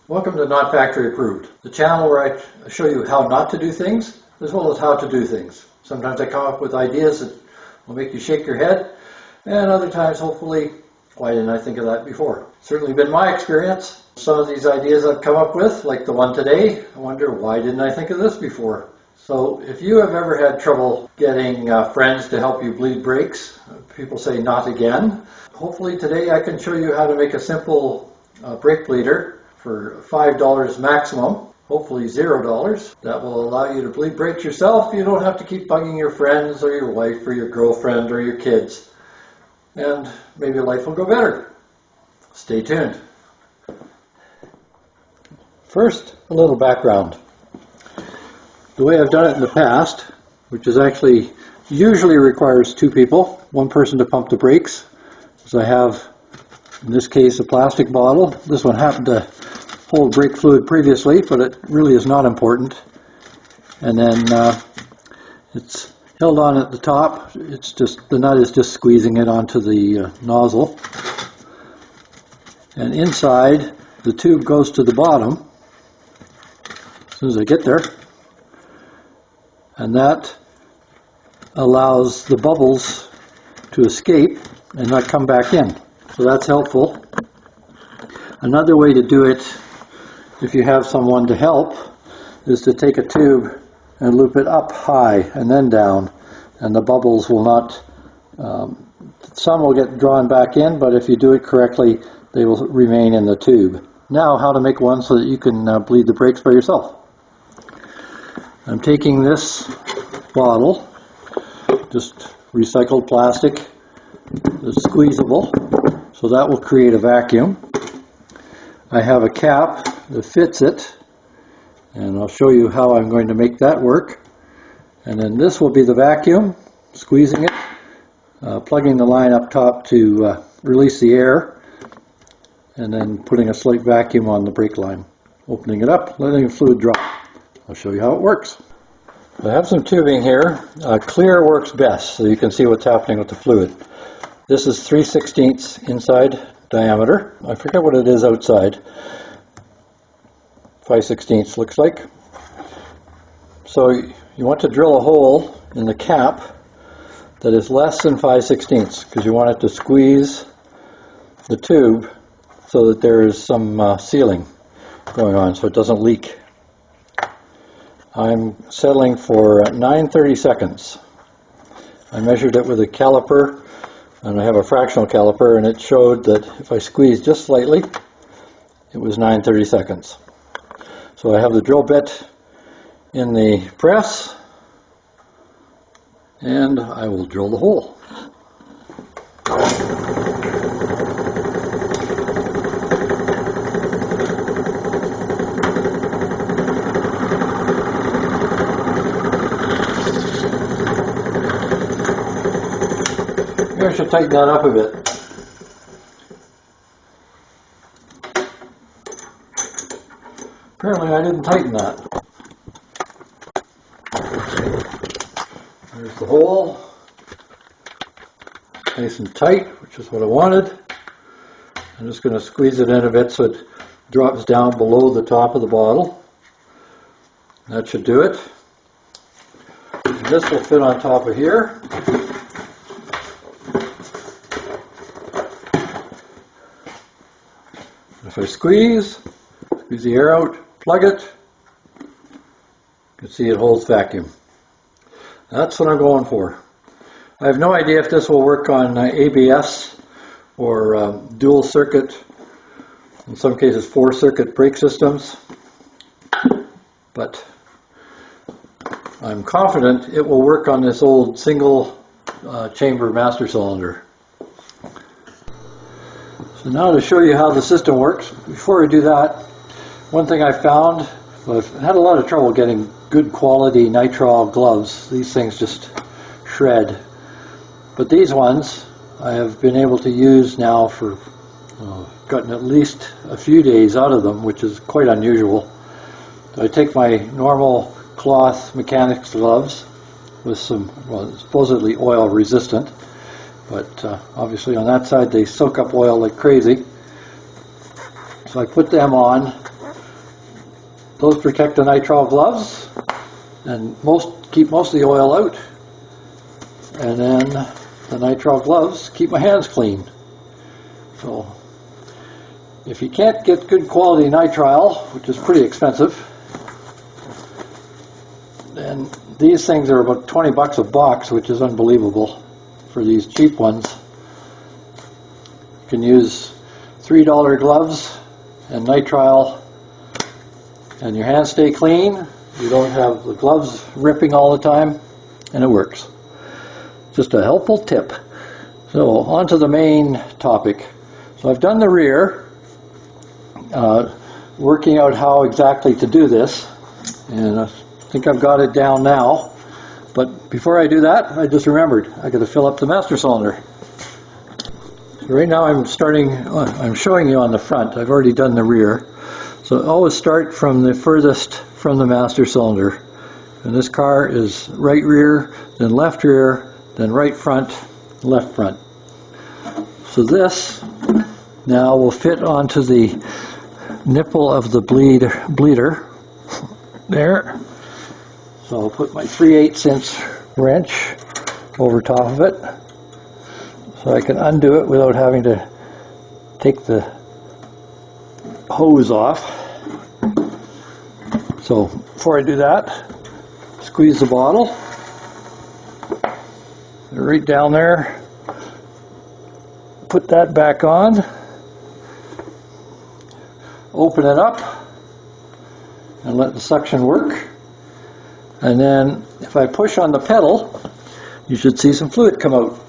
Welcome to Not Factory Approved, the channel where I show you how not to do things as well as how to do things. Sometimes I come up with ideas that will make you shake your head, and other times, hopefully, why didn't I think of that before? Certainly been my experience. Some of these ideas I've come up with, like the one today, I wonder why didn't I think of this before? So if you have ever had trouble getting friends to help you bleed brakes, people say not again. Hopefully today I can show you how to make a simple brake bleeder for $5 maximum, hopefully $0. That will allow you to bleed brakes yourself. You don't have to keep bugging your friends or your wife or your girlfriend or your kids. And maybe life will go better. Stay tuned. First, a little background. The way I've done it in the past, which is actually usually requires two people, one person to pump the brakes, is I have, in this case, a plastic bottle. This one happened to hold brake fluid previously, but it really is not important. And then it's held on at the top. It's just, the nut is just squeezing it onto the nozzle. And inside, the tube goes to the bottom as soon as I get there. And that allows the bubbles to escape and not come back in. So that's helpful. Another way to do it, if you have someone to help, is to take a tube and loop it up high and then down, and the bubbles will not, some will get drawn back in, but if you do it correctly, they will remain in the tube. Now, how to make one so that you can bleed the brakes by yourself. I'm taking this bottle, just recycled plastic, it's squeezable, so that will create a vacuum. I have a cap that fits it, and I'll show you how I'm going to make that work. And then this will be the vacuum, squeezing it, plugging the line up top to release the air, and then putting a slight vacuum on the brake line. Opening it up, letting the fluid drop. I'll show you how it works. I have some tubing here. Clear works best, so you can see what's happening with the fluid. This is 3/16 inside diameter. I forget what it is outside. 5/16 looks like. So you want to drill a hole in the cap that is less than 5/16 because you want it to squeeze the tube so that there is some sealing going on so it doesn't leak. I'm settling for 9/30 seconds. I measured it with a caliper, and I have a fractional caliper, and it showed that if I squeeze just slightly, it was 9/30 seconds. So I have the drill bit in the press, and I will drill the hole. Maybe I should tighten that up a bit. Apparently I didn't tighten that. There's the hole. Nice and tight, which is what I wanted. I'm just going to squeeze it in a bit so it drops down below the top of the bottle. That should do it. And this will fit on top of here. If I squeeze the air out, plug it, you can see it holds vacuum. That's what I'm going for. I have no idea if this will work on ABS or dual circuit, in some cases 4-circuit brake systems, but I'm confident it will work on this old single chamber master cylinder. So now to show you how the system works, before I do that, one thing I found, I've had a lot of trouble getting good quality nitrile gloves. These things just shred. But these ones I have been able to use now for, gotten at least a few days out of them, which is quite unusual. So I take my normal cloth mechanics gloves with some, well, supposedly oil resistant, but obviously on that side they soak up oil like crazy. So I put them on Those protect the nitrile gloves and keep most of the oil out. And then the nitrile gloves keep my hands clean. So if you can't get good quality nitrile, which is pretty expensive, then these things are about 20 bucks a box, which is unbelievable for these cheap ones. You can use $3 gloves and nitrile and your hands stay clean. You don't have the gloves ripping all the time, and it works. Just a helpful tip. So on to the main topic. So I've done the rear, working out how exactly to do this, and I think I've got it down now. But before I do that, I just remembered I got to fill up the master cylinder. So right now I'm showing you on the front. I've already done the rear. So always start from the furthest from the master cylinder. And this car is right rear, then left rear, then right front, left front. So this now will fit onto the nipple of the bleeder there. So I'll put my 3/8 inch wrench over top of it so I can undo it without having to take the hose off. So before I do that, squeeze the bottle right down there, put that back on, open it up and let the suction work, and then if I push on the pedal you should see some fluid come out.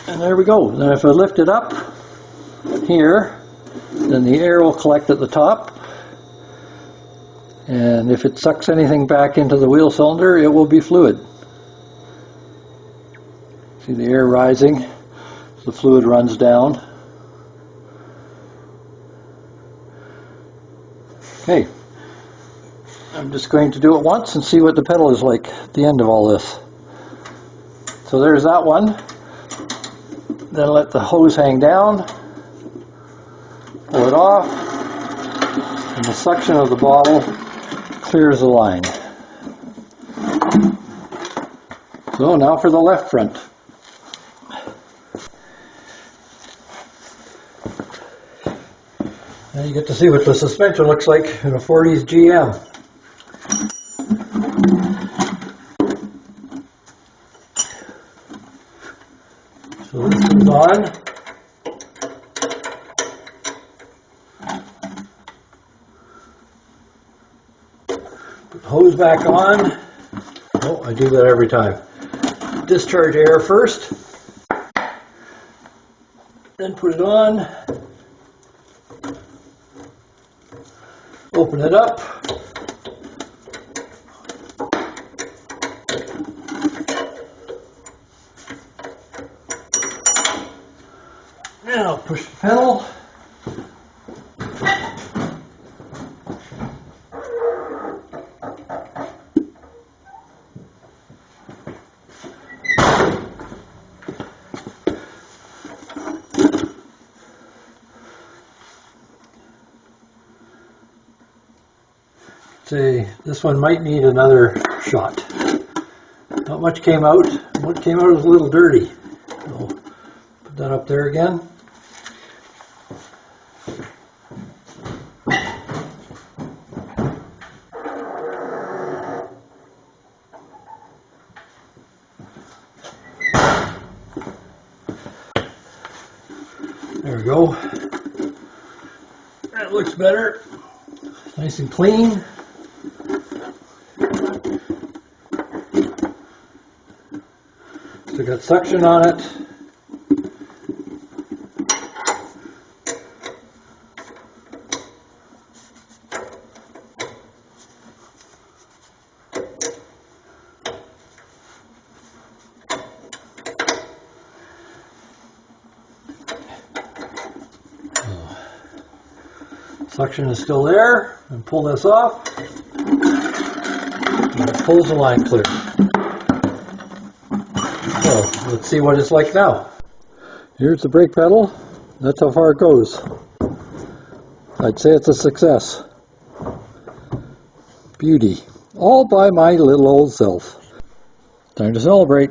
And there we go. Then if I lift it up here, then the air will collect at the top. And if it sucks anything back into the wheel cylinder, it will be fluid. See the air rising, the fluid runs down. Okay, I'm just going to do it once and see what the pedal is like at the end of all this. So there's that one. Then let the hose hang down, pull it off, and the suction of the bottle clears the line. So now for the left front. Now you get to see what the suspension looks like in a 40s GM. So this goes on. Put the hose back on. Oh, I do that every time. Discharge air first, then put it on. Open it up. Now push the pedal. Say this one might need another shot. Not much came out. What came out was a little dirty. So put that up there again. There we go. That looks better. Nice and clean. Still got suction on it. Suction is still there, and pull this off, and it pulls the line clear. So, let's see what it's like now. Here's the brake pedal. That's how far it goes. I'd say it's a success. Beauty. All by my little old self. Time to celebrate.